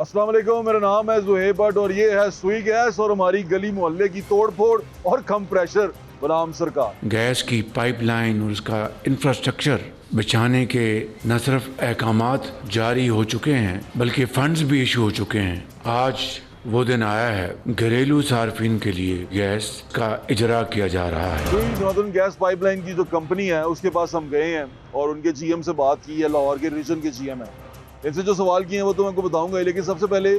अस्सलाम वालेकुम, मेरा नाम है ज़ुहैब भट्ट और ये है सुई गैस और हमारी गली मोहल्ले की तोड़ फोड़ और कम प्रेशर गुलाम सरकार। गैस की पाइपलाइन और उसका इंफ्रास्ट्रक्चर बिछाने के न सिर्फ अहकामात जारी हो चुके हैं बल्कि फंड्स भी इशू हो चुके हैं। आज वो दिन आया है घरेलू सार्फिन के लिए गैस का इजरा किया जा रहा है। सुई नॉर्दर्न गैस पाइपलाइन की जो कंपनी है उसके पास हम गए हैं और उनके जीएम से बात की है, लाहौर के रीजन के जीएम है। इनसे जो सवाल किए हैं वो तो मैं आपको बताऊंगा, लेकिन सबसे पहले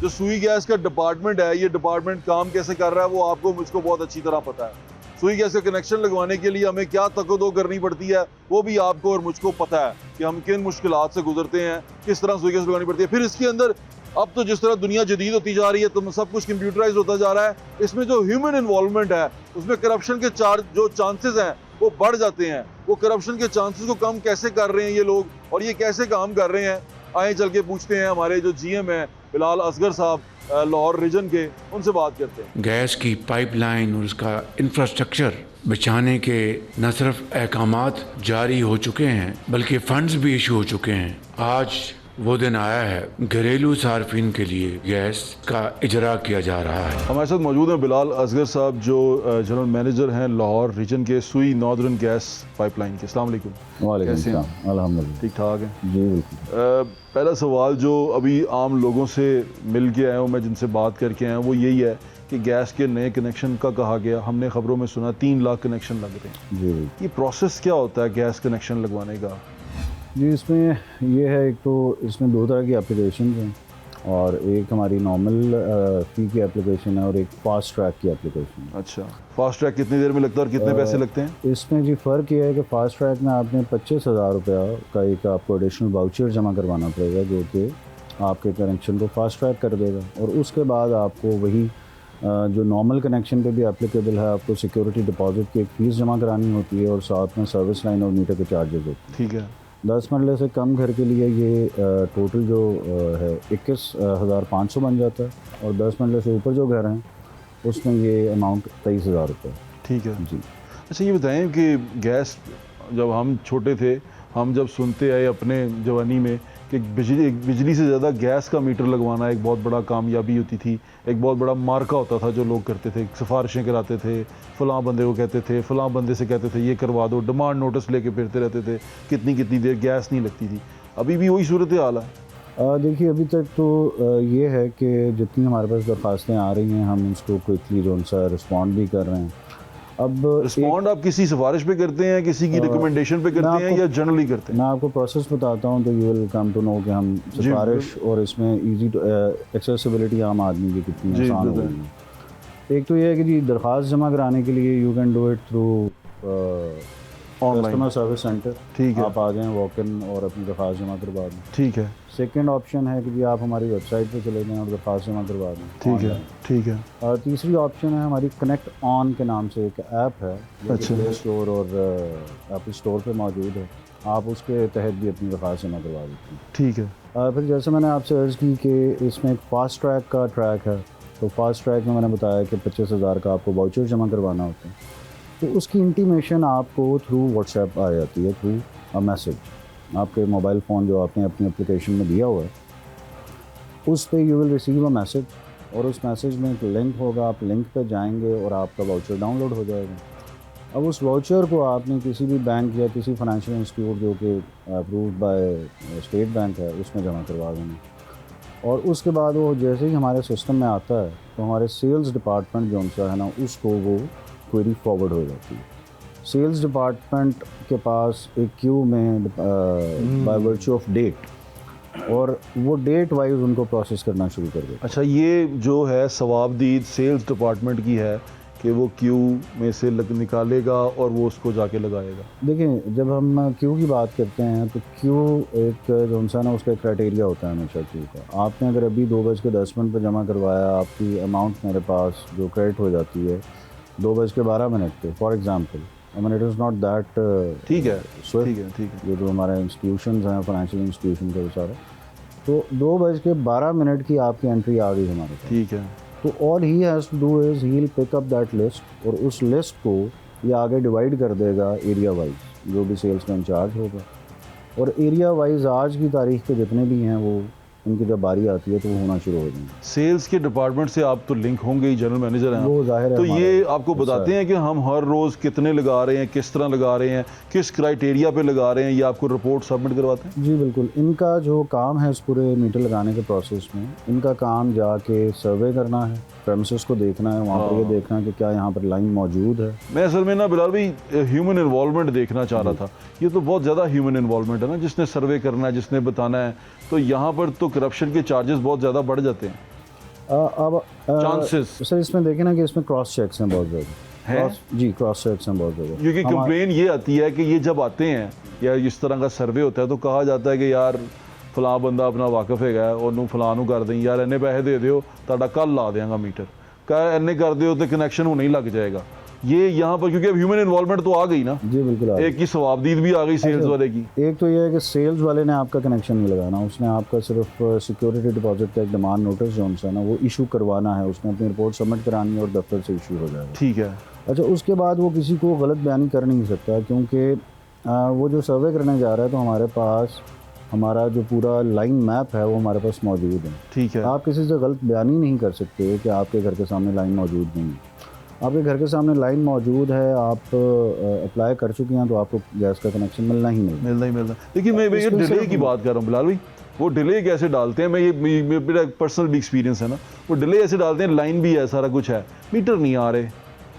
जो सुई गैस का डिपार्टमेंट है, ये डिपार्टमेंट काम कैसे कर रहा है वो आपको मुझको बहुत अच्छी तरह पता है। सुई गैस का कनेक्शन लगवाने के लिए हमें क्या तकदो करनी पड़ती है वो भी आपको और मुझको पता है कि हम किन मुश्किलात से गुजरते हैं, किस तरह सुई गैस लगवानी पड़ती है। फिर इसके अंदर अब तो जिस तरह दुनिया जदीद होती जा रही है तो सब कुछ कंप्यूटराइज होता जा रहा है, इसमें जो ह्यूमन इन्वॉल्वमेंट है उसमें करप्शन के जो चांसेस हैं वो बढ़ जाते हैं। वो करप्शन के चांसेस को कम कैसे कर रहे हैं ये लोग और ये कैसे काम कर रहे हैं, आए चल के पूछते हैं हमारे जो जीएम है बिलाल असगर साहब लाहौर रीजन के, उनसे बात करते हैं। गैस की पाइपलाइन और उसका इंफ्रास्ट्रक्चर बिछाने के न सिर्फ अहकामात जारी हो चुके हैं बल्कि फंड्स भी इशू हो चुके हैं। आज वो दिन आया है घरेलू सार्फिन के लिए गैस का इजरा किया जा रहा है। हमारे साथ मौजूद हैं बिलाल असगर साहब जो जनरल मैनेजर हैं लाहौर रीजन के सुई नॉर्दर्न गैस पाइपलाइन के। अस्सलाम वालेकुम। वालेकुम कैसे हैं? सलाम, अल्हम्दुलिल्लाह ठीक ठाक हैं जी बिल्कुल। पहला सवाल जो अभी आम लोगों से मिल के आया हूँ, मैं जिनसे बात करके आया हूँ, वो यही है कि गैस के नए कनेक्शन का कहा गया, हमने खबरों में सुना 3 लाख कनेक्शन लग रहे हैं। जी बिल्कुल ये प्रोसेस क्या होता है गैस कनेक्शन लगवाने का? जी, इसमें ये है, एक तो इसमें 2 तरह की एप्लीकेशन हैं और एक हमारी नॉर्मल फी की एप्लीकेशन है और एक फास्ट ट्रैक की एप्लीकेशन है। अच्छा, फास्ट ट्रैक कितनी देर में लगता है और कितने पैसे लगते हैं? इसमें जी फ़र्क ये है कि फ़ास्ट ट्रैक में आपने 25,000 रुपया का एक आपको एडिशनल वाउचर जमा करवाना पड़ेगा जो कि आपके कनेक्शन को फास्ट ट्रैक कर देगा और उसके बाद आपको वही जो नॉर्मल कनेक्शन पे भी एप्लीकेबल है, आपको सिक्योरिटी डिपॉजिट की एक फ़ीस जमा करानी होती है और साथ में सर्विस लाइन और मीटर के चार्जेस होते हैं। ठीक है। 10 मरले से कम घर के लिए ये टोटल जो है 21,500 बन जाता है और 10 मरले से ऊपर जो घर हैं उसमें ये अमाउंट 23,000 रुपये। ठीक है जी। अच्छा, ये बताएं कि गैस जब हम छोटे थे, हम जब सुनते आए अपने जवानी में कि बिजली से ज़्यादा गैस का मीटर लगवाना एक बहुत बड़ा कामयाबी होती थी, एक बहुत बड़ा मार्का होता था जो लोग करते थे, सिफारिशें कराते थे, फ़लाँ बंदे को कहते थे, फ़लाँ बंदे से कहते थे ये करवा दो, डिमांड नोटिस लेके फिरते रहते थे, कितनी देर गैस नहीं लगती थी। अभी भी वही सूरत हाल है? देखिए, अभी तक तो ये है कि जितनी हमारे पास दरख्वास्तें आ रही हैं हम उसको क्विकली जो उनसा रिस्पॉन्ड भी कर रहे हैं। अब रिस्पॉन्ड आप किसी सिफारिश पे करते हैं, किसी की रिकमेंडेशन पे करते हैं या जनरली करते हैं? मैं आपको प्रोसेस बताता हूँ तो you will come to know कि हम सिफारिश और इसमें इजी एक्सेसिबिलिटी आम आदमी की कितनी आसान हो गई है। एक तो ये है कि जी दरख्वास्त जमा कराने के लिए you can do it through customer service centre. ठीक है, आप आ जाएँ वॉक इन और अपनी दरख्वास्त जमा करवा दें। ठीक है। सेकंड ऑप्शन है कि जी आप हमारी वेबसाइट पे चले जाएं और दरख्वास्त जमा करवा दें। ठीक है। और तीसरी ऑप्शन है हमारी कनेक्ट ऑन के नाम से एक ऐप है जो अच्छा। प्ले स्टोर और एप्पल स्टोर पे मौजूद है, आप उसके तहत भी अपनी दरख्वास्त जमा करवा देते हैं। ठीक है। फिर जैसे मैंने आपसे अर्ज़ की कि इसमें एक फ़ास्ट ट्रैक का ट्रैक है, तो फास्ट ट्रैक में मैंने बताया कि 25,000 का आपको वाउचर जमा करवाना होता है, तो उसकी इंटीमेशन आपको थ्रू व्हाट्सएप आ जाती है, थ्रू अ मैसेज। आपके मोबाइल फ़ोन जो आपने अपनी एप्लीकेशन में दिया हुआ है उस पे you will receive a message और उस मैसेज में एक लिंक होगा, आप लिंक पे जाएंगे और आपका वाउचर डाउनलोड हो जाएगा। अब उस वाउचर को आपने किसी भी बैंक या किसी फाइनेंशियल इंस्टीट्यूट जो कि अप्रूव्ड बाय स्टेट बैंक है उसमें जमा करवा देना और उसके बाद वो जैसे ही हमारे सिस्टम में आता है तो हमारे सेल्स डिपार्टमेंट जो उनका है ना उसको वो क्वेरी फॉरवर्ड हो जाती है। सेल्स डिपार्टमेंट के पास एक क्यू में बाय वर्च्यू ऑफ डेट और वो डेट वाइज उनको प्रोसेस करना शुरू कर देते। अच्छा, ये जो है सवाबदीद सेल्स डिपार्टमेंट की है कि वो क्यू में से निकालेगा और वो उसको जाके लगाएगा। देखिए, जब हम क्यू की बात करते हैं तो क्यू एक जो सा ना उसका क्राइटेरिया होता है हमेशा क्यू का। आपने अगर अभी 2:10 पर जमा करवाया, आपकी अमाउंट मेरे पास जो क्रेडिट हो जाती है 2:12 पे for example, I mean it is not that. ठीक है। ये जो हमारे इंस्टीट्यूशंस हैं फाइनेंशियल इंस्टीट्यूशन के सारे, तो 2:12 की आपकी एंट्री आ गई हमारे पास। ठीक है। तो all he has to do is he will pick up that list और उस लिस्ट को ये आगे डिवाइड कर देगा एरिया वाइज, जो भी सेल्स में इंचार्ज होगा। और एरिया वाइज आज की तारीख के जितने भी हैं वो उनकी जब बारी आती है तो वो होना शुरू हो जाएंगे। सेल्स के डिपार्टमेंट से आप तो लिंक होंगे ही, जनरल मैनेजर हैं वो आप। जाहिर है तो हमारा ये आपको हिस्सा बताते है। हैं कि हम हर रोज़ कितने लगा रहे हैं, किस तरह लगा रहे हैं, किस क्राइटेरिया पे लगा रहे हैं, ये आपको रिपोर्ट सबमिट करवाते हैं? जी बिल्कुल, इनका जो काम है इस पूरे मीटर लगाने के प्रोसेस में, इनका काम जाके सर्वे करना है, प्रेमिसेस को देखना है, वहाँ पर ये देखना है कि क्या यहाँ पर लाइन मौजूद है। मैं असल में ना बिलाल भाई ह्यूमन इन्वॉल्वमेंट देखना चाह रहा था। ये तो बहुत ज़्यादा ह्यूमन इन्वॉल्वमेंट है ना, जिसने सर्वे करना है, जिसने बताना है, तो यहाँ पर तो करप्शन के चार्जेस बहुत ज़्यादा बढ़ जाते हैं। अब Chances। सर इसमें देखें ना कि इसमें क्रॉस चेक्स हैं बहुत ज़्यादा। हैं? जी क्रॉस चेक्स हैं बहुत ज़्यादा। क्योंकि कंप्लेन ये आती है कि ये जब आते हैं या इस तरह का सर्वे होता है तो कहा जाता है कि यार फलां बंदा अपना वाकफ है ਉਹਨੂੰ ਫਲਾਂ ਨੂੰ कर दें, यार इन्ने पैसे दे दियो ਤੁਹਾਡਾ कल ला देंगा मीटर, कह इन्ने कर दियो तो कनेक्शन होने ही लग जाएगा। ये यहाँ पर क्योंकि अब ह्यूमन इन्वॉल्वमेंट तो आ गई ना, जी बिल्कुल आ गई। एक की सवाबदीद भी आ गई सेल्स वाले की। एक तो ये है कि सेल्स वाले ने आपका कनेक्शन नहीं लगाना, उसने आपका सिर्फ सिक्योरिटी डिपॉजिट का एक डिमांड नोटिस जो उनसे है ना वो इशू करवाना है, उसने अपनी रिपोर्ट सबमिट करानी है और दफ्तर से इशू हो जाएगा। ठीक है। अच्छा, उसके बाद वो किसी को गलत बयानी कर नहीं सकता, क्योंकि वो जो सर्वे करने जा रहा है तो हमारे पास हमारा जो पूरा लाइन मैप है वो हमारे पास मौजूद है। ठीक है। आप किसी से गलत बयानी नहीं कर सकते कि आपके घर के सामने लाइन मौजूद नहीं है। आपके घर के सामने लाइन मौजूद है, आप अप्लाई कर चुके हैं तो आपको गैस का कनेक्शन मिलना ही नहीं। मिलना ही मिलना। लेकिन मैं ये डिले की बात कर रहा हूँ बिलाल भाई, वो डिले कैसे डालते हैं, मैं ये मेरा पर्सनल भी एक्सपीरियंस है ना, वो डिले ऐसे डालते हैं, लाइन भी है, सारा कुछ है, मीटर नहीं आ रहे,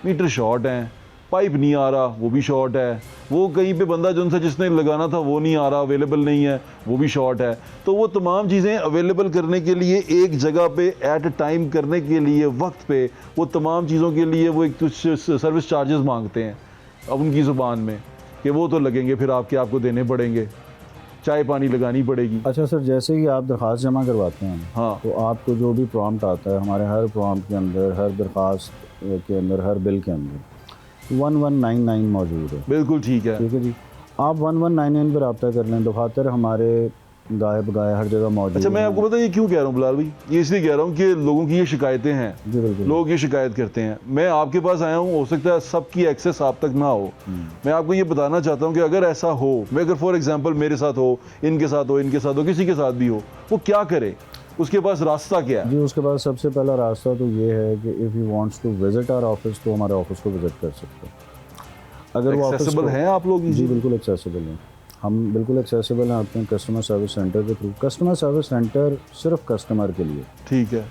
मीटर शॉर्ट हैं, पाइप नहीं आ रहा, वो भी शॉर्ट है, वो कहीं पे बंदा जो जिसने लगाना था वो नहीं आ रहा, अवेलेबल नहीं है, वो भी शॉर्ट है। तो वो तमाम चीज़ें अवेलेबल करने के लिए एक जगह पे एट अ टाइम करने के लिए वक्त पे वो तमाम चीज़ों के लिए वो एक कुछ सर्विस चार्जेस मांगते हैं अब उनकी ज़ुबान में कि वो तो लगेंगे, फिर आपको देने पड़ेंगे, चाय पानी लगानी पड़ेगी। अच्छा सर, जैसे ही आप दरख्वास्त जमा करवाते हैं हाँ। तो आपको जो भी प्रॉम्प्ट आता है, हमारे हर प्रॉम्प्ट के अंदर, हर दरख्वास्त के अंदर, हर बिल के अंदर 1199 मौजूद है। बिल्कुल ठीक है। ठीक है जी, आप 1199 पर रब्ता कर लें, दफातर हमारे गाय बगाए हर जगह मौजूद। अच्छा, मैं आपको पता ये क्यों कह रहा हूँ बिलाल भाई, ये इसलिए कह रहा हूँ कि लोगों की ये शिकायतें हैं, जी बिल्कुल, लोग ये शिकायत करते हैं। मैं आपके पास आया हूँ, हो सकता है सबकी एक्सेस आप तक ना हो। मैं आपको ये बताना चाहता हूँ कि अगर ऐसा हो, मैं अगर फॉर एग्जांपल मेरे साथ हो, इनके साथ हो, इनके साथ हो, किसी के साथ भी हो, वो क्या करे, उसके पास रास्ता क्या है? जी उसके पास सबसे पहला रास्ता तो ये है कि if you wants to visit our office तो हमारे ऑफिस को विजिट कर सकते हैं। अगर वो एक्सेसिबल हैं आप लोग? जी बिल्कुल एक्सेसिबल हैं, हम बिल्कुल एक्सेसिबल हैं अपने कस्टमर सर्विस सेंटर के थ्रू। कस्टमर सर्विस सेंटर सिर्फ कस्टमर के लिए, ठीक है।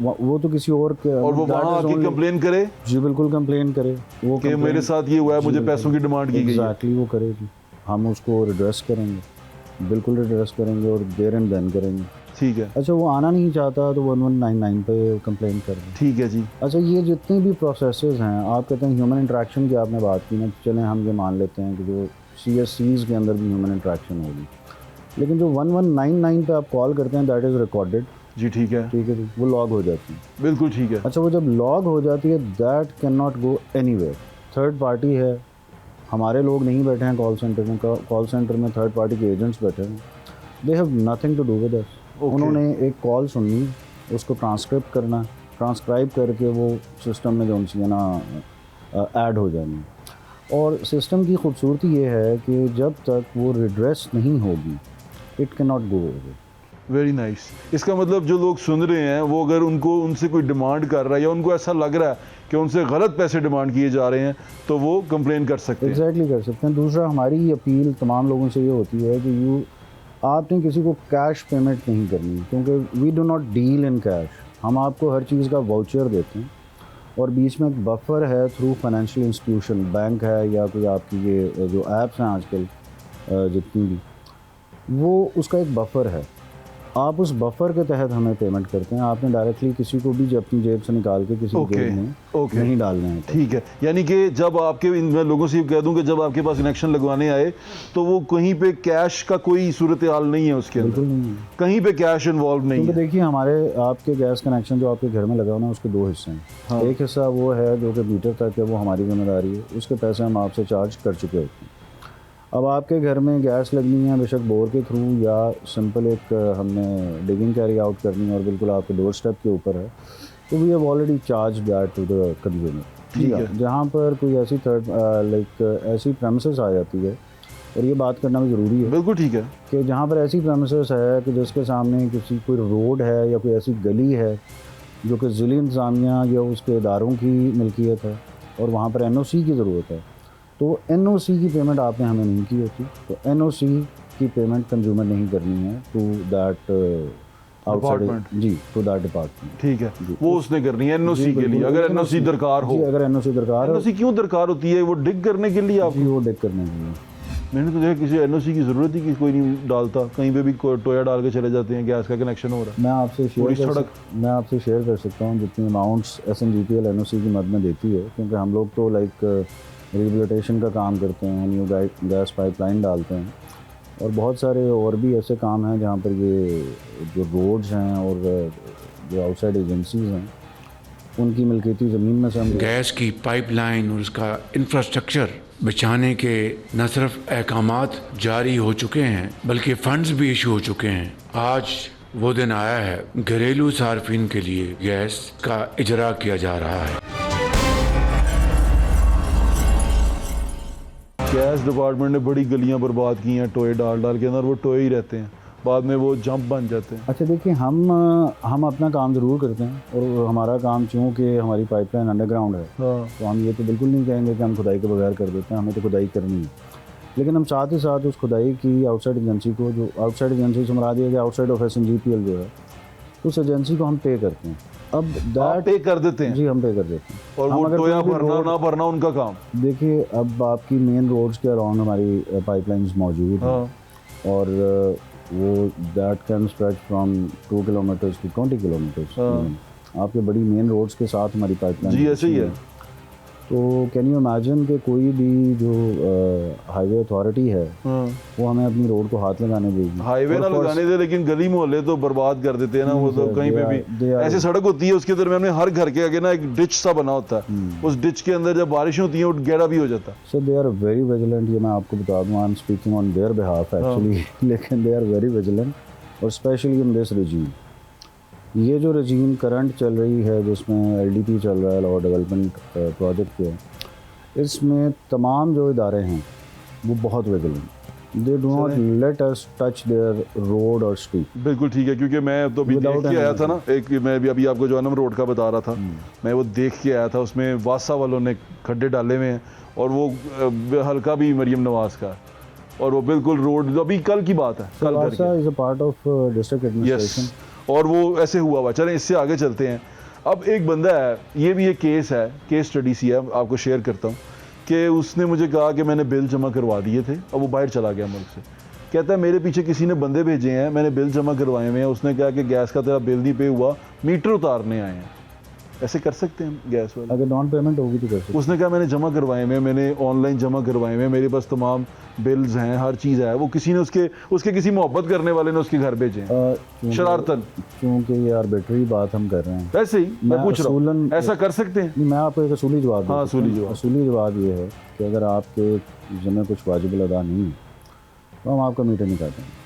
वो तो किसी और के, और वो वहाँ आके कंप्लेन करे? जी बिल्कुल कंप्लेन करे, वो कि मेरे साथ ये हुआ है, मुझे पैसों की डिमांड की गई है। एग्जैक्टली वो करे जी, हम उसको रिड्रेस करेंगे, बिल्कुल रिड्रेस करेंगे और देयर एंड देन करेंगे। ठीक है। अच्छा, वो आना नहीं चाहता तो 1199 पे कंप्लेन कर दें। ठीक है जी। अच्छा, ये जितनी भी प्रोसेसेस हैं, आप कहते हैं ह्यूमन इंटरेक्शन की आपने बात की ना, चलें हम ये मान लेते हैं कि जो CSCs के अंदर भी ह्यूमन इंटरेक्शन होगी, लेकिन जो 1199 पे आप कॉल करते हैं दैट इज़ रिकॉर्डेड। जी ठीक है। ठीक है जी, वो लॉग हो जाती है। बिल्कुल ठीक है। अच्छा, वो जब लॉग हो जाती है that can not go anywhere. Third party है, हमारे लोग नहीं बैठे हैं कॉल सेंटर में, कॉल सेंटर में थर्ड पार्टी के एजेंट्स बैठे हैं, they have nothing to do with us. उन्होंने एक कॉल सुननी, उसको ट्रांसक्रिप्ट करना, ट्रांसक्राइब करके वो सिस्टम में जो उनकी है ना ऐड हो जानी। और सिस्टम की खूबसूरती ये है कि जब तक वो रिड्रेस नहीं होगी it can not go over. Very nice. इसका मतलब जो लोग सुन रहे हैं वो अगर उनसे कोई डिमांड कर रहा है या उनको ऐसा लग रहा है कि उनसे गलत पैसे डिमांड किए जा रहे हैं तो वो कंप्लेन कर सकते हैं। एग्जैक्टली कर सकते हैं। दूसरा, हमारी अपील तमाम लोगों से ये होती है कि आपने किसी को कैश पेमेंट नहीं करनी, क्योंकि we do not deal in cash. हम आपको हर चीज़ का वाउचर देते हैं और बीच में एक बफर है थ्रू फाइनेंशियल इंस्टीट्यूशन, बैंक है या कोई आपकी ये जो ऐप्स हैं आजकल जितनी भी, वो उसका एक बफर है। आप उस बफर के तहत हमें पेमेंट करते हैं। आपने डायरेक्टली किसी को भी अपनी जेब से निकाल के किसी की जेब में नहीं डालना है। ठीक है, यानी कि जब मैं लोगों से कह दूं कि जब आपके पास कनेक्शन लगवाने आए तो वो कहीं पे कैश का कोई सूरत हाल नहीं है उसके अंदर, कहीं पे कैश इन्वॉल्व नहीं है। देखिए, हमारे आपके गैस कनेक्शन जो आपके घर में लगा हुआ है उसके दो हिस्से हैं। हाँ। एक हिस्सा वो है जो कि मीटर तक है, वो हमारी जिम्मेदारी है, उसके पैसे हम आपसे चार्ज कर चुके होते हैं। अब आपके घर में गैस लगनी है, बेशक बोर के थ्रू या सिंपल एक हमने डिगिंग कैरी आउट करनी है और बिल्कुल आपके डोर स्टेप के ऊपर है, तो we have already charge that to the consumer. ठीक है। जहाँ पर कोई ऐसी ऐसी प्रेमिसेस आ जाती है और ये बात करना भी ज़रूरी है बिल्कुल ठीक है। कि जहाँ पर ऐसी प्रेमिसेस है कि जिसके सामने किसी कोई रोड है या कोई ऐसी गली है जो कि ज़िली इंतज़ामिया या उसके इदारों की मिल्कियत है और वहाँ पर NOC की ज़रूरत है, तो NOC की पेमेंट आपने हमें नहीं की होती, तो NOC की पेमेंट कंज्यूमर नहीं करनी है टू दैट डिपार्टमेंट। जी, टू दैट डिपार्टमेंट। ठीक है, जी। वो उसने करनी है NOC जी, के लिए, बिल्कुल, अगर लेकिन NOC दरकार हो। जी, अगर NOC दरकार हो, NOC क्यों दरकार होती है? वो डिग करने के लिए आप? जी, वो डिक करने के लिए। मैंने तो देखा किसी NOC की ज़रूरत ही कोई नहीं डालता, कहीं पे भी टोया डाल के चले जाते हैं, गैस का कनेक्शन हो रहा है। मैं आपसे पूरी शेयर सड़क। मैं आपसे शेयर कर सकता हूँ जितनी अमाउंट्स SNGPL NOC की मद में देती है, क्योंकि हम लोग तो लाइक रिहेबिलिटेशन का काम करते हैं, न्यू गैस पाइपलाइन डालते हैं और बहुत सारे और भी ऐसे काम हैं जहाँ पर ये जो रोड्स हैं और जो आउटसाइड एजेंसीज हैं उनकी मिल्कियती ज़मीन में से हम गैस की पाइपलाइन और उसका इंफ्रास्ट्रक्चर बिछाने के न सिर्फ अहकामात जारी हो चुके हैं बल्कि फंड्स भी इशू हो चुके हैं। आज वो दिन आया है घरेलू सार्फिन के लिए गैस का इजरा किया जा रहा है। गैस डिपार्टमेंट ने बड़ी गलियां बर्बाद की हैं टोए डाल डाल के, अंदर वो टोए ही रहते हैं, बाद में वो जंप बन जाते हैं। अच्छा देखिए, हम अपना काम ज़रूर करते हैं और हमारा काम चूँकि हमारी पाइपलाइन अंडरग्राउंड है, हाँ, तो हम ये तो बिल्कुल नहीं कहेंगे कि हम खुदाई के बगैर कर देते हैं, हमें तो खुदाई करनी है, लेकिन हम साथ ही साथ उस खुदाई की आउटसाइड एजेंसी को, जो आउटसाइड एजेंसी से मुराद है कि आउटसाइड ऑफ SNGPL जो है, उस एजेंसी को हम पे करते हैं। अब आप दैट पे कर देते हैं जी हम पे कर देते हैं। और हम वो अगर टोया कोई भी भरना रोड- ना भरना उनका काम। देखिए, अब आपकी मेन रोड्स के अराउंड हमारी पाइपलाइंस मौजूद हैं हाँ, और वो that can stretch from 2 kilometres to 20 kilometres. हाँ। आपके बड़ी मेन रोड्स के साथ हमारी पाइपलाइन जी ऐसे ही है। तो कैन यू इमेजिन कि कोई भी जो हाईवे अथॉरिटी है हाँ। वो हमें अपनी रोड को हाथ लगाने देगी? हाईवे ना और first- लगाने दे, लेकिन गली मोहल्ले तो बर्बाद कर देते हैं ना, वो तो sir, कहीं पे they भी are- ऐसी सड़क होती है, उसके दरमियान में हर घर के आगे ना एक डिच सा बना होता है, उस डिच के अंदर जब बारिश होती है वो गहरा भी हो जाता है। सो दे आर वेरी विजिलेंट। ये मैं आपको बता दूँ, I am speaking on their behalf actually, लेकिन दे आर वेरी विजिलेंट और स्पेशली इन दिस रजीम। ये जो रजीम करंट चल रही है जिसमें LDP चल रहा है, लॉ डेवलपमेंट प्रोजेक्ट के, इसमें तमाम जो इदारे हैं वो बहुत vigilant. They do not let us touch their road और स्ट्रीट। बिल्कुल ठीक है, क्योंकि मैं तो अभी देख Without के आया any था ना, एक मैं भी अभी आपको जवानम रोड का बता रहा था, मैं वो देख के आया था, उसमें वासा वालों ने खड्डे डाले हुए हैं और वो हल्का भी मरियम नवाज का, और वो बिल्कुल रोड अभी कल की बात है, कल वासा is a part of district administration. Yes, और वो ऐसे हुआ हुआ। चलें इससे आगे चलते हैं। अब एक बंदा है, ये भी एक केस है, केस स्टडी सी है, आपको शेयर करता हूँ कि उसने मुझे कहा कि मैंने बिल जमा करवा दिए थे, अब वो बाहर चला गया मुल्क से। कहता है मेरे पीछे किसी ने बंदे भेजे हैं, मैंने बिल जमा करवाए हुए हैं, उसने कहा कि गैस का तेरा बिल नहीं पे हुआ, मीटर उतारने आए हैं। ऐसे कर सकते हैं गैस वाले? अगर नॉन पेमेंट होगी तो कर सकते उसने कहा मैंने जमा करवाए हुए हैं, मैंने ऑनलाइन जमा करवाए हुए हैं, मेरे पास तमाम बिल्स हैं, हर चीज़ है। वो किसी ने उसके किसी मोहब्बत करने वाले ने उसके घर भेजे हैं हैं। शरारतन। क्योंकि ये आर्बिट्री बात हम कर रहे हैं। वैसे ही मैं पूछ रहा हूँ, असूलन- ऐसा कर सकते हैं? नहीं, मैं आपको एक असूली जवाब हाँ, देता हूँ। असूली जवाब। असूली जवाब ये है कि अगर आपके ज़िम्मे कुछ वाजिब अदा नहीं है तो हम आपका मीटर नहीं काटेंगे।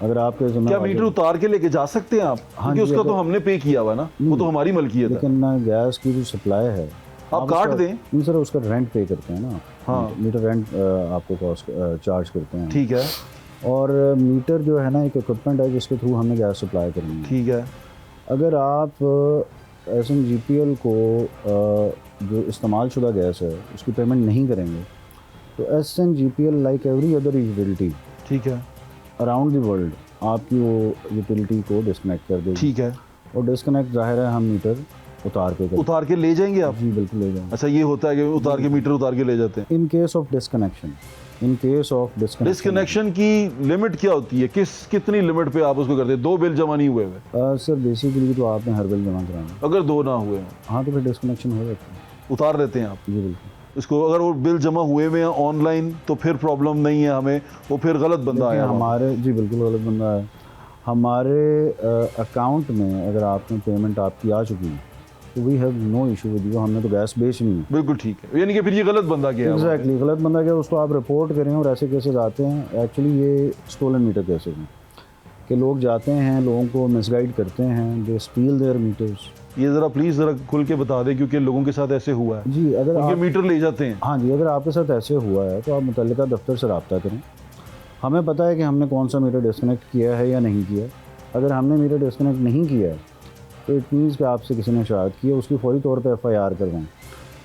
अगर आपके ज़िम्मे क्या मीटर उतार के लेके जा सकते हैं आप? हाँ क्योंकि जी, उसका तो अगर- हमने पे किया हुआ ना, वो तो हमारी मलकियत है। लेकिन गैस की जो सप्लाई है आप काट उसका- दें। नहीं सर, उसका रेंट पे करते हैं ना। हाँ। मीटर रेंट आपको कॉस्ट चार्ज करते हैं। ठीक है, और मीटर जो है ना एक इक्विपमेंट है जिसके थ्रू हमने गैस सप्लाई करनी है। ठीक है। अगर आप SNGPL को जो इस्तेमाल शुदा गैस है उसकी पेमेंट नहीं करेंगे तो SNGPL like every other utility ठीक है, अराउंड द वर्ल्ड आपकी वो यूटिलिटी को डिस्कनेक्ट कर देगी। ठीक है। और डिस्कनेक्ट जाहिर है हम मीटर उतार के करें। उतार के ले जाएंगे आप? जी बिल्कुल ले जाएंगे। अच्छा, ये होता है कि उतार के मीटर उतार के ले जाते हैं। In case of disconnection, in case of disconnection की लिमिट क्या होती है? कितनी लिमिट पे आप उसको करते हैं? 2 बिल जमा नहीं हुए हुए? सर बेसिकली तो आपने हर बिल जमा कराना। अगर 2 ना हुए हों, हाँ तो फिर डिस्कनेक्शन हो जाता है। उतार देते हैं आप जी बिल्कुल। इसको? अगर वो बिल जमा हुए हुए हैं ऑनलाइन तो फिर प्रॉब्लम नहीं है हमें, वो फिर गलत बंदा देखिए, आया वहाँ हमारे जी बिल्कुल गलत बंदा है। हमारे अकाउंट में अगर आपने पेमेंट आपकी आ चुकी है तो we have no issue with you, हमने तो गैस बेचनी है। पे। बिल्कुल ठीक है, यानी कि फिर ये गलत बंदा गया है वहाँ पे। एग्जैक्टली, गलत बंदा क्या, उसको आप रिपोर्ट करें। और ऐसे केसेस आते हैं, एक्चुअली ये स्टोलन मीटर केसेस हैं कि लोग जाते हैं, लोगों को मिसगाइड करते हैं, दे स्टील देयर मीटर्स। ये ज़रा प्लीज़ ज़रा खुल के बता दें, क्योंकि लोगों के साथ ऐसे हुआ है, जी अगर उनके आप मीटर ले जाते हैं। हाँ जी, अगर आपके साथ ऐसे हुआ है तो आप मुतल्लिका दफ्तर से रब्ता करें हमें पता है कि हमने कौन सा मीटर डिस्कनेक्ट किया है या नहीं किया। अगर हमने मीटर डिस्कनेक्ट नहीं किया है तो इट मीन्स कि आपसे किसी ने शिकायत की है, उसकी फौरी तौर पे FIR करवाएं।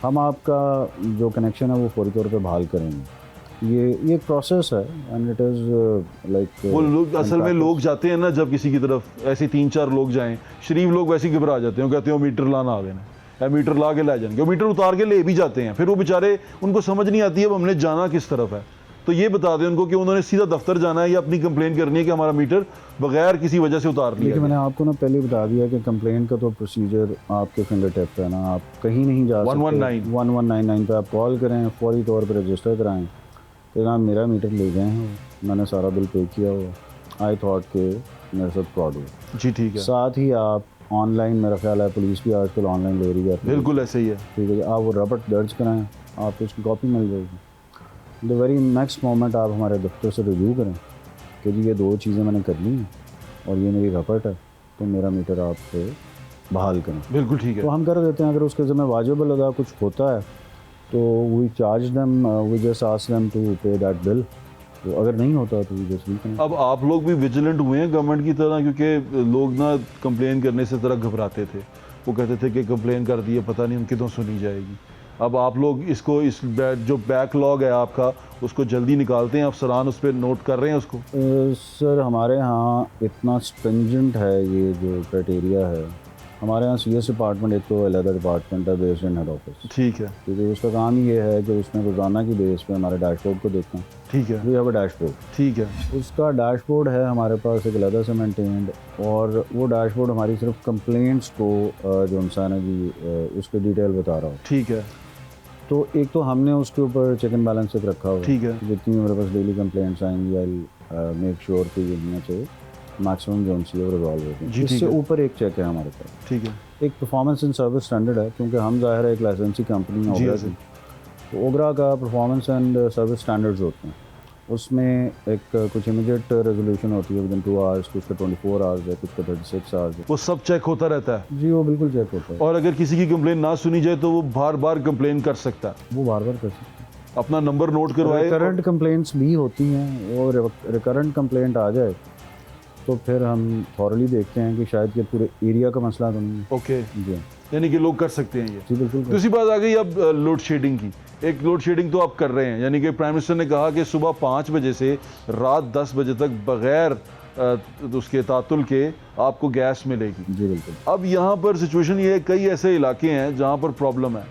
हम आपका जो कनेक्शन है वो फौरी तौर पे बहाल करेंगे। ये एक प्रोसेस है एंड इट इज़ लाइक वो लोग असल में लोग जाते हैं ना, जब किसी की तरफ ऐसे 3-4 लोग जाएं, शरीफ लोग वैसे ही घबरा जाते हैं, कहते हैं मीटर लाना आ देना या मीटर ला के ले जाएंगे, मीटर उतार के ले भी जाते हैं, फिर वो बेचारे उनको समझ नहीं आती है अब हमने जाना किस तरफ है। तो ये बता दें उनको कि उन्होंने सीधा दफ्तर जाना है या अपनी कंप्लेन करनी है कि हमारा मीटर बगैर किसी वजह से उतार लिया। देखिए मैंने आपको ना पहले बता दिया कि कंप्लेन का तो प्रोसीजर आपके फिंगर टिप पे है ना, आप कहीं नहीं जा सकते। 1199 पे आप कॉल करें, फौरी तौर पर रजिस्टर कराएं कि आप मेरा मीटर ले गए हैं, मैंने सारा बिल पे किया हुआ, आई थॉट के मेरे साथ फ्रॉड हुआ। जी ठीक है। साथ ही आप ऑनलाइन, मेरा ख्याल है पुलिस भी आजकल ऑनलाइन ले रही है, बिल्कुल ऐसे ही है, ठीक है, आप वो रपट दर्ज कराएं, आपको उसकी कॉपी मिल जाएगी। द वेरी नेक्स्ट मोमेंट आप हमारे दफ्तर से रिव्यू करें कि जी ये 2 चीज़ें मैंने कर ली हैं और ये मेरी रपट है, तो मेरा मीटर आप पे बहाल करें। बिल्कुल ठीक है। तो हम कर देते हैं। अगर उसके ज़िम्मे वाजिबल अदा कुछ होता है तो we charge them, we just ask them to pay that bill. तो अगर नहीं होता तो वी जस्ट रीफंड। अब आप लोग भी विजिलेंट हुए हैं गवर्नमेंट की तरह, क्योंकि लोग ना कंप्लेन करने से तरह घबराते थे, वो कहते थे कि कंप्लेन कर दिए पता नहीं उनकी तो सुनी जाएगी। अब आप लोग इसको जो बैकलॉग है आपका उसको जल्दी निकालते हैं, अफसरान उस पर नोट कर रहे हैं उसको? सर हमारे यहाँ इतना स्ट्रिंजेंट है ये जो क्राइटेरिया है। हमारे यहाँ CS डिपार्टमेंट एक तो अलग डिपार्टमेंट है बेस्ड इन हेड ऑफिस, ठीक है, क्योंकि उसका काम ही ये है कि उसमें रोज़ाना की बेस पे हमारे डैशबोर्ड को देखना। ठीक है, वी हैव अ डैशबोर्ड, ठीक है। उसका डैशबोर्ड है हमारे पास एक अलग से मेंटेन्ड, और वो डैशबोर्ड हमारी सिर्फ कंप्लेंट्स को जो इंसान है जी उसके डिटेल बता रहा हो। ठीक है। तो एक तो हमने उसके ऊपर चेक एंड बैलेंस चेक रखा हुआ, ठीक है। जितनी मेरे पास डेली कंप्लेंट्स आएंगी आई मेक श्योर कि इनमें से मैक्सिमम जो उनसी वो रिजॉल्व होगी। इससे ऊपर एक चेक है हमारे पास, ठीक है। एक परफॉर्मेंस एंड सर्विस स्टैंडर्ड है, क्योंकि हम ज़ाहिर है एक लाइसेंसी कंपनी है ओगरा की, तो ओगरा का परफॉर्मेंस एंड सर्विस स्टैंडर्ड्स होते हैं। उसमें एक कुछ इमीडिएट रेजोल्यूशन होती है विदिन 2 आवर्स, कुछ का 24 आवर्स है, कुछ का 36 आवर्स है। वो सब चेक होता रहता है? जी वो बिल्कुल चेक होता है। और अगर किसी की कंप्लेन ना सुनी जाए तो वो बार बार कंप्लेन कर सकता है? वो बार बार कर सकते हैं। अपना नंबर नोट करवाए। रिकरेंट कंप्लेंट्स भी होती हैं, और रिकरेंट कंप्लेंट आ जाए तो फिर हम थॉरली देखते हैं कि शायद ये पूरे एरिया का मसला तो नहीं है। ओके जी, यानी कि लोग कर सकते हैं ये? जी बिल्कुल। दूसरी बात आ गई अब लोड शेडिंग की। एक लोड शेडिंग तो आप कर रहे हैं, यानी कि प्राइम मिनिस्टर ने कहा कि सुबह 5 बजे से रात 10 बजे तक बगैर उसके तातुल के आपको गैस मिलेगी। जी बिल्कुल। अब यहाँ पर सिचुएशन ये है, कई ऐसे इलाके हैं जहाँ पर प्रॉब्लम है,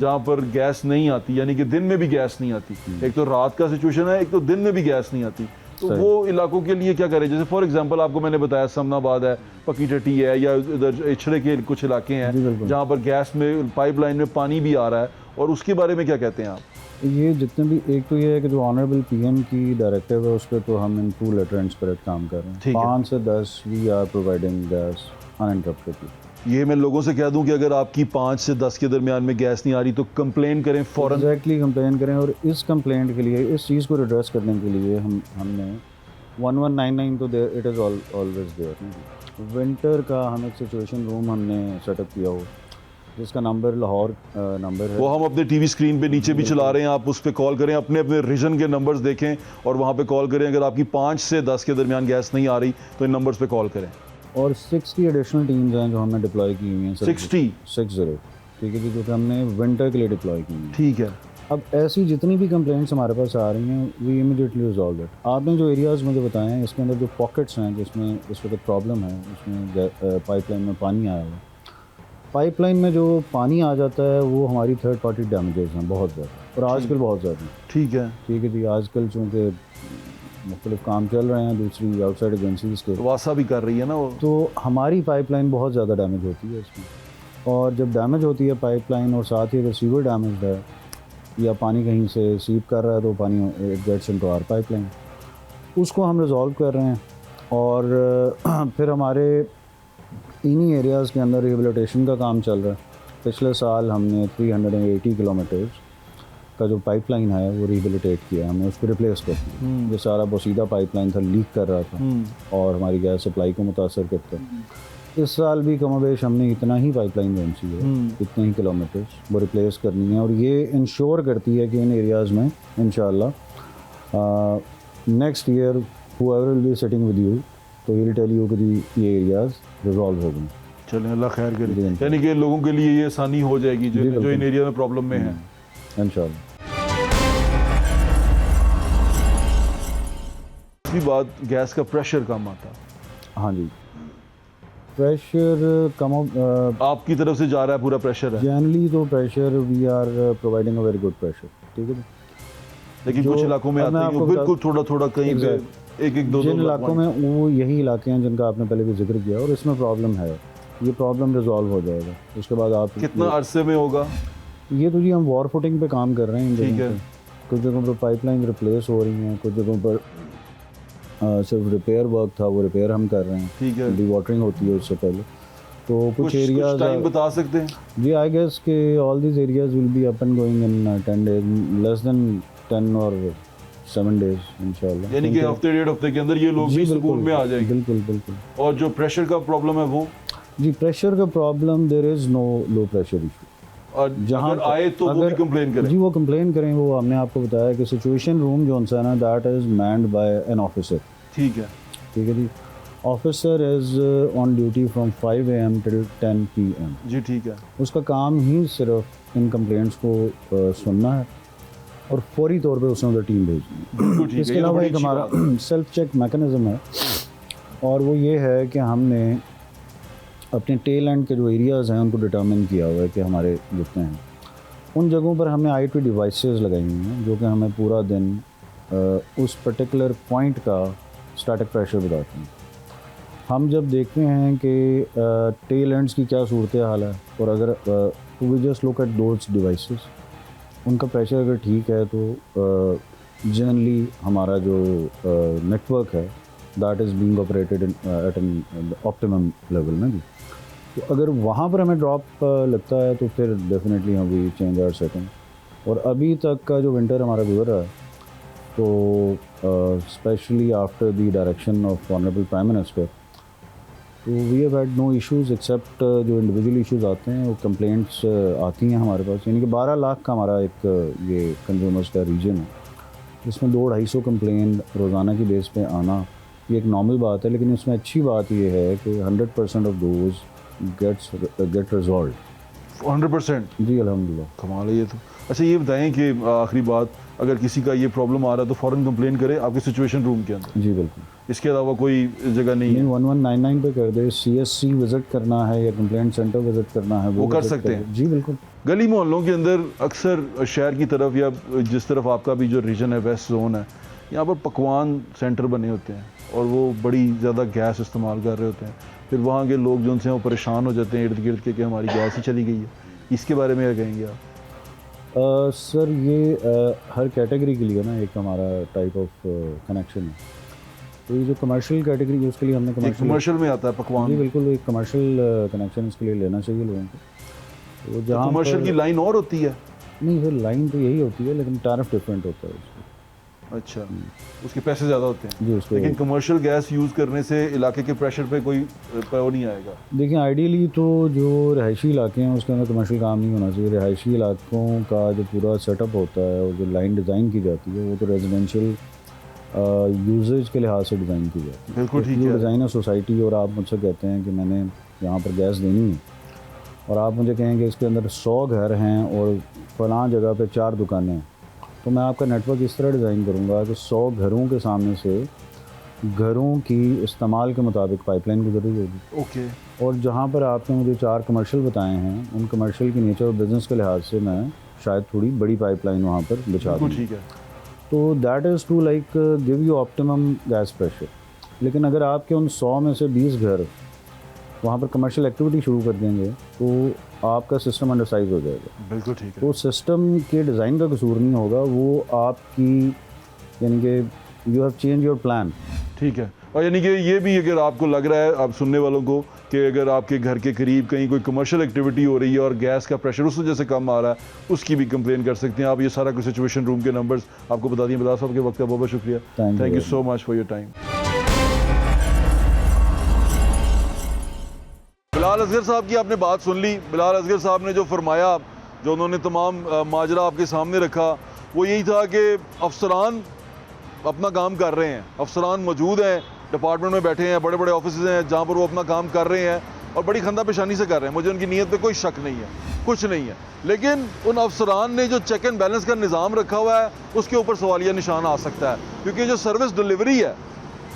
जहाँ पर गैस नहीं आती, यानी कि दिन में भी गैस नहीं आती। एक तो रात का सिचुएशन है, एक तो दिन में भी गैस नहीं आती। तो वो इलाकों के लिए क्या करें? जैसे फॉर एग्जांपल आपको मैंने बताया समनाबाद है, पक्की टट्टी है, या इधर इछड़े के कुछ इलाके हैं जहाँ पर गैस में पाइपलाइन में पानी भी आ रहा है, और उसके बारे में क्या कहते हैं आप? ये जितने भी, एक तो ये है कि जो ऑनरेबल PM की डायरेक्टिव है उस पर तो हम इन 2 लेटर एंड स्पिरिट काम कर रहे हैं। 5 से 10 we are providing gas uninterruptedly. ये मैं लोगों से कह दूं कि अगर आपकी 5 से 10 के दरमियान में गैस नहीं आ रही तो कंप्लेन करें फ़ौरन। एग्जैक्टली कंप्लेन करें, और इस कंप्लेंट के लिए, इस चीज़ को रिड्रेस करने के लिए हमने 1199 तो there it is always there. Winter का हम एक सिचुएशन रूम हमने सेटअप किया हो जिसका नंबर लाहौर नंबर है, वो हम अपने टीवी स्क्रीन पे नीचे भी चला रहे हैं, आप उस पर कॉल करें, अपने अपने रीजन के नंबर्स देखें और वहाँ पे कॉल करें। अगर आपकी 5 से 10 के दरमियान गैस नहीं आ रही तो इन नंबर्स पे कॉल करें। और 60 एडिशनल टीम्स हैं जो हमने डिप्लॉय की हुई हैं। 60? 60, ठीक है जी, जो कि हमने विंटर के लिए डिप्लॉय की हैं। ठीक है। अब ऐसी जितनी भी कंप्लेंट्स हमारे पास आ रही हैं वी इमीडिएटली रिजॉल्व इट। आपने जो एरियाज़ मुझे बताए हैं इसके अंदर जो पॉकेट्स हैं जिसमें इस वक्त प्रॉब्लम है, उसमें पाइपलाइन में पानी आया हुआ, पाइपलाइन में जो पानी आ जाता है वो हमारी थर्ड पार्टी डैमेजेस हैं बहुत ज़्यादा, और आजकल बहुत ज़्यादा। ठीक है जी, आजकल चूँकि मुख्तलिफ काम चल रहे हैं दूसरी आउटसाइड एजेंसीज के, वासा भी कर रही है ना वो, तो हमारी पाइपलाइन बहुत ज़्यादा डैमेज होती है इसमें। और जब डैमेज होती है पाइपलाइन और साथ ही अगर सीवर डैमेज है या पानी कहीं से सीप कर रहा है तो पानी it gets into our pipeline, उसको हम रिजॉल्व कर रहे हैं। और फिर हमारे इन्हीं एरियाज़ के अंदर रिहेबिलिटेशन का काम चल रहा है। पिछले साल हमने 380 किलोमीटर्स का जो पाइपलाइन है वो रिहेबिलिटेट किया, हमने उसको रिप्लेस कर दिया। जो सारा बोसीदा पाइपलाइन था, लीक कर रहा था और हमारी गैस सप्लाई को मुतासर करता है। इस साल भी कमोबेश हमने इतना ही पाइपलाइन जोनसी है, इतने ही किलोमीटर्स वो रिप्लेस करनी है। और ये इंश्योर करती है कि इन एरियाज़ में इंशाअल्लाह next year whoever will be sitting with you, तो he'll tell you कि ये एरियाज रिजॉल्व हो गए। चलें, अल्लाह खैर करे। जी, यानी कि लोगों के लिए ये आसानी हो जाएगी जी, जो बिल्कुल। इन एरिया में प्रॉब्लम में है। इंशाल्लाह। दूसरी बात, गैस का प्रेशर कम आता है, हाँ जी, प्रेशर कम आपकी तरफ से जा रहा है पूरा प्रेशर है, जनरली तो pressure we are providing a very good pressure, ठीक है। लेकिन जो- कुछ इलाकों में अब मैं आते हैं आपको बिल्कुल थोड़ा थोड़ा कहीं पे एक एक दो जिन इलाकों में वो यही इलाके हैं जिनका आपने पहले भी जिक्र किया और इसमें प्रॉब्लम है, ये प्रॉब्लम रिजॉल्व हो जाएगा। उसके बाद आप कितना अरसे में होगा? ये तो जी हम वॉर फुटिंग पे काम कर रहे हैं इन ठीक जगहों है। पे। कुछ जगहों पर पाइपलाइन रिप्लेस हो रही हैं, कुछ जगहों पर सिर्फ रिपेयर वर्क था, वो रिपेयर हम कर रहे हैं। ठीक है। डी वाटरिंग होती है उससे पहले, तो कुछ टाइम एरियाज बता सकते हैं? जी आई गेस के all these areas will be up and going in 10 days, less than 10 और 7 डेज इंशाल्लाह। यानी कि हफ्ते डेढ़ हफ्ते के अंदर ये लोग जी भी बिल्कुल सुकून में आ जाएंगे। बिल्कुल बिल्कुल। और जो प्रेशर का प्रॉब्लम है वो, जी प्रेशर का problem, there is no low pressure issue. और जहाँ अगर आए तो वो भी कंप्लेन करें? जी वो कंप्लेन करें। वो हमने आपको बताया कि सिचुएशन रूम जो है ना, that is manned by an officer, ठीक है। ठीक है जी। Officer is on duty from 5 AM till 10 PM। जी ठीक है। उसका काम ही सिर्फ इन कंप्लेंट्स को सुनना है और फौरी तौर पे उसने उधर टीम भेजनी है। बिल्कुल ठीक है। इसके ये तो अलावा बड़ी एक अच्छी हमारा बात है। सेल्फ चेक मैकेनिज्म है, और वो ये है कि हमने अपने टेल एंड के जो एरियाज़ हैं उनको डिटर्मिन किया हुआ है कि हमारे जितने हैं उन जगहों पर हमने IoT डिवाइसेस लगाई हुई हैं जो कि हमें पूरा दिन उस पर्टिकुलर पॉइंट का स्टैटिक प्रेशर बताते हैं। हम जब देखते हैं कि टेल एंड्स की क्या सूरत हाल है, और अगर we just look at those devices, उनका प्रेशर अगर ठीक है तो जनरली हमारा जो नेटवर्क है that is being operated at an optimum level ना जी। तो अगर वहाँ पर हमें ड्रॉप लगता है तो फिर डेफिनेटली हम वी चेंज आवर सेटिंग। और अभी तक का जो विंटर हमारा गुजर रहा है, तो specially after the direction of honourable prime minister, तो we have had no issues except जो इंडिविजुअल इश्यूज़ आते हैं, वो कंप्लेंट्स आती हैं हमारे पास। यानी कि 12 लाख का हमारा एक ये कंज्यूमर्स का रीजन है, इसमें 200-250 कंप्लेन रोज़ाना की बेस पे आना ये एक नॉर्मल बात है। लेकिन इसमें अच्छी बात ये है कि 100% ऑफ दोज गेट रिजॉल्व। 100%? जी अल्हम्दुलिल्लाह। कमाल है ये तो। अच्छा ये बताएं कि आखिरी बात, अगर किसी का ये प्रॉब्लम आ रहा है तो फ़ौरन कंप्लेन करे आपके सिचुएशन रूम के अंदर? जी बिल्कुल। इसके अलावा कोई जगह नहीं है? 1199 पे कर दे, CSC विज़िट करना है या कंप्लेंट सेंटर विज़िट करना है वो कर visit सकते करे। हैं? जी बिल्कुल। गली मोहल्लों के अंदर अक्सर शहर की तरफ या जिस तरफ आपका भी जो रीजन है, वेस्ट जोन है, यहाँ पर पकवान सेंटर बने होते हैं और वो बड़ी ज़्यादा गैस इस्तेमाल कर रहे होते हैं। फिर वहाँ के लोग जो उनसे वो परेशान हो जाते हैं इर्द गिर्द के कि हमारी गैस ही चली गई है। इसके बारे में क्या कहेंगे आप? सर ये हर कैटेगरी के लिए ना एक हमारा टाइप ऑफ कनेक्शन है। तो ये जो कमर्शियल कैटेगरी है उसके लिए हमने कमर्शियल में आता है जी पकवान? बिल्कुल, एक कमर्शियल कनेक्शन इसके लिए लेना चाहिए लोगों को। तो जहाँ कमर्शियल की लाइन और होती है? नहीं सर, लाइन तो यही होती है लेकिन टैरिफ डिफरेंट होता है उसका। अच्छा, उसके पैसे ज़्यादा होते हैं। जी उसके लेकिन कमर्शियल गैस यूज़ करने से इलाके के प्रेशर पे कोई वो नहीं आएगा? देखिए आइडियली तो जो रहायशी इलाके हैं उसके अंदर कमर्शियल काम नहीं होना चाहिए। रहायशी इलाकों का जो पूरा सेटअप होता है और जो लाइन डिज़ाइन की जाती है वो तो रेजिडेंशियल यूजेज के लिहाज से डिज़ाइन की जाती है। बिल्कुल ठीक जो है। डिज़ाइन है सोसाइटी, और आप मुझसे कहते हैं कि मैंने यहाँ पर गैस देनी है और आप मुझे कहेंगे इसके अंदर 100 घर हैं और फलां जगह पे 4 दुकानें हैं, तो मैं आपका नेटवर्क इस तरह डिज़ाइन करूँगा कि 100 घरों के सामने से घरों की इस्तेमाल के मुताबिक पाइपलाइन गुजर रही होगी। ओके। और जहाँ पर आपने मुझे 4 कमर्शियल बताए हैं, उन कमर्शियल की नेचर और बिज़नेस के लिहाज से मैं शायद थोड़ी बड़ी पाइपलाइन वहाँ पर बिछा दूँ। ठीक है। तो that is to like give you optimum gas pressure. लेकिन अगर आपके उन 100 में से 20 घर वहाँ पर कमर्शियल एक्टिविटी शुरू कर देंगे तो आपका सिस्टम अंडरसाइज हो जाएगा। बिल्कुल ठीक है। तो सिस्टम के डिज़ाइन का कसूर नहीं होगा, वो आपकी यानी कि you have change your plan. ठीक है। और यानी कि ये भी अगर आपको लग रहा है, आप सुनने वालों को, कि अगर आपके घर के करीब कहीं कोई कमर्शियल एक्टिविटी हो रही है और गैस का प्रेशर उस वजह से कम आ रहा है, उसकी भी कंप्लेन कर सकते हैं आप। ये सारा कुछ सिचुएशन रूम के नंबर्स आपको बता दिए। बता साहब के वक्त का बहुत बहुत शुक्रिया। Thank you so much for your time. Bilal Asgar sahab की आपने बात सुन ली। बिलाल असगर साहब ने जो फरमाया, जो उन्होंने तमाम माजरा आपके सामने रखा, वो यही था कि अफसरान अपना काम कर रहे हैं, अफसरान मौजूद हैं, डिपार्टमेंट में बैठे हैं, बड़े बड़े ऑफिस हैं जहाँ पर वो अपना काम कर रहे हैं और बड़ी खंदा पेशानी से कर रहे हैं। मुझे उनकी नीयत पे कोई शक नहीं है, कुछ नहीं है, लेकिन उन अफसरान ने जो चेक एंड बैलेंस का निज़ाम रखा हुआ है उसके ऊपर सवालिया निशान आ सकता है, क्योंकि जो सर्विस डिलीवरी है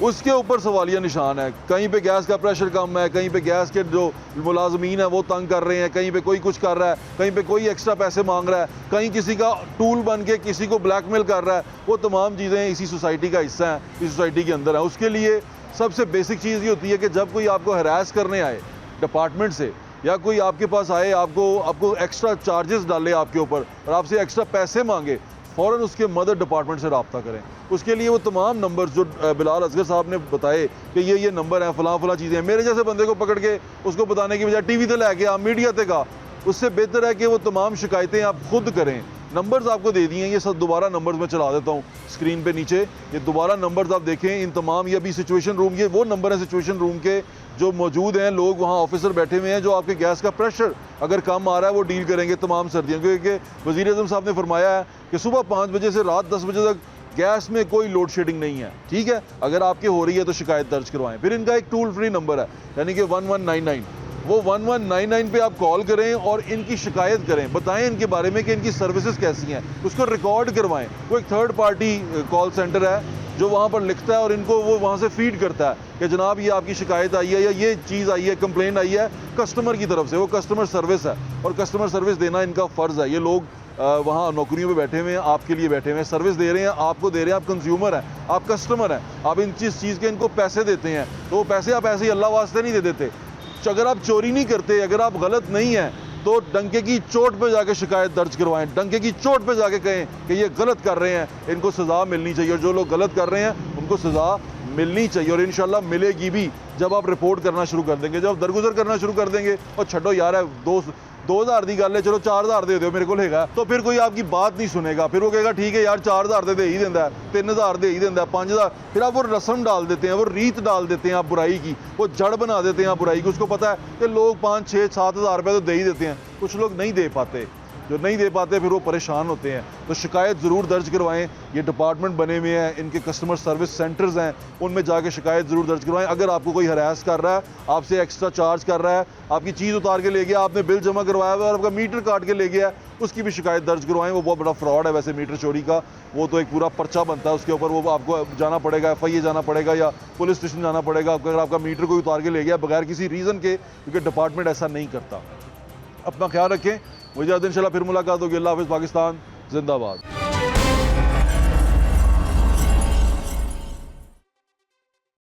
उसके ऊपर सवालिया निशान है। कहीं पे गैस का प्रेशर कम है, कहीं पे गैस के जो मुलाजमीन है वो तंग कर रहे हैं, कहीं पे कोई कुछ कर रहा है, कहीं पे कोई एक्स्ट्रा पैसे मांग रहा है, कहीं किसी का टूल बन के किसी को ब्लैकमेल कर रहा है। वो तमाम चीज़ें इसी सोसाइटी का हिस्सा हैं, इस सोसाइटी के अंदर है। उसके लिए सबसे बेसिक चीज़ ये होती है कि जब कोई आपको हरास करने आए डिपार्टमेंट से, या कोई आपके पास आए, आपको एक्स्ट्रा चार्जेस डाले आपके ऊपर और आपसे एक्स्ट्रा पैसे मांगे, फ़ौरन उसके मदर डिपार्टमेंट से रब्ता करें। उसके लिए वो तमाम नंबर जो बिलाल असगर साहब ने बताए कि ये नंबर है, फ़लाँ चीज़ें हैं, मेरे जैसे बंदे को पकड़ के उसको बताने की बजाय टीवी से लेके आप मीडिया तक आ, उससे बेहतर है कि वो तमाम शिकायतें आप खुद करें। नंबर्स आपको दे दिए हैं, ये सब दोबारा नंबर्स मैं चला देता हूँ स्क्रीन पे नीचे, ये दोबारा नंबर्स आप देखें। इन तमाम, ये अभी सिचुएशन रूम, ये वो नंबर है सिचुएशन रूम के जो मौजूद हैं, लोग वहाँ ऑफिसर बैठे हुए हैं जो आपके गैस का प्रेशर अगर कम आ रहा है वो डील करेंगे तमाम सर्दियों, क्योंकि वज़ीर आज़म साहब ने फरमाया है कि सुबह 5 बजे से रात 10 बजे तक गैस में कोई लोड शेडिंग नहीं है। ठीक है, अगर आपके हो रही है तो शिकायत दर्ज करवाएं। फिर इनका एक टोल फ्री नंबर है, यानी कि 1199, वो 1199 पे आप कॉल करें और इनकी शिकायत करें, बताएं इनके बारे में कि इनकी सर्विसेज कैसी हैं, उसको रिकॉर्ड करवाएं। वो एक थर्ड पार्टी कॉल सेंटर है जो वहाँ पर लिखता है और इनको वो वहाँ से फीड करता है कि जनाब ये आपकी शिकायत आई है या ये चीज़ आई है, कंप्लेन आई है कस्टमर की तरफ से। वो कस्टमर सर्विस है और कस्टमर सर्विस देना इनका फ़र्ज़ है। ये लोग वहाँ नौकरियों पे बैठे हुए हैं, आपके लिए बैठे हुए हैं, सर्विस दे रहे हैं, आपको दे रहे हैं, आप कंज्यूमर हैं, आप कस्टमर हैं, आप इन चीज़ के इनको पैसे देते हैं, तो वो पैसे आप ऐसे ही अल्लाह वास्ते नहीं दे देते। अगर आप चोरी नहीं करते, अगर आप गलत नहीं हैं, तो डंके की चोट पे जाके शिकायत दर्ज करवाएं, डंके की चोट पे जाके कहें कि ये गलत कर रहे हैं, इनको सज़ा मिलनी चाहिए, और जो लोग गलत कर रहे हैं उनको सज़ा मिलनी चाहिए, और इंशाल्लाह मिलेगी भी जब आप रिपोर्ट करना शुरू कर देंगे, जब दरगुजर करना शुरू कर देंगे। और छड्डो यार है 2000 की गल है, चलो 4000 दे दो मेरे को लेगा, तो फिर कोई आपकी बात नहीं सुनेगा, फिर वो कहेगा ठीक है यार 4000 दे ही देता है, 3000 दे ही देता है, 5000। फिर आप वो रस्म डाल देते हैं, वो रीत डाल देते हैं आप बुराई की, वो जड़ बना देते हैं आप बुराई की। उसको पता है कि लोग 5, 6, 7 हज़ार रुपये तो दे ही देते हैं, कुछ लोग नहीं दे पाते, जो नहीं दे पाते फिर वो परेशान होते हैं। तो शिकायत ज़रूर दर्ज करवाएं, ये डिपार्टमेंट बने हुए हैं, इनके कस्टमर सर्विस सेंटर्स हैं, उनमें जाके शिकायत ज़रूर दर्ज करवाएं। अगर आपको कोई हरास कर रहा है, आपसे एक्स्ट्रा चार्ज कर रहा है, आपकी चीज़ उतार के ले गया, आपने बिल जमा करवाया हुआ और आपका मीटर काट के ले गया, उसकी भी शिकायत दर्ज करवाएं। वो बहुत बड़ा फ्रॉड है वैसे मीटर चोरी का, वो तो एक पूरा पर्चा बनता है उसके ऊपर, वो आपको जाना पड़ेगा, FIA जाना पड़ेगा या पुलिस स्टेशन जाना पड़ेगा अगर आपका मीटर कोई उतार के ले गया बगैर किसी रीज़न के, क्योंकि डिपार्टमेंट ऐसा नहीं करता। अपना ख्याल रखें, मुझे इंशाल्लाह फिर मुलाकात होगी। अल्लाह हाफ़िज़, पाकिस्तान जिंदाबाद।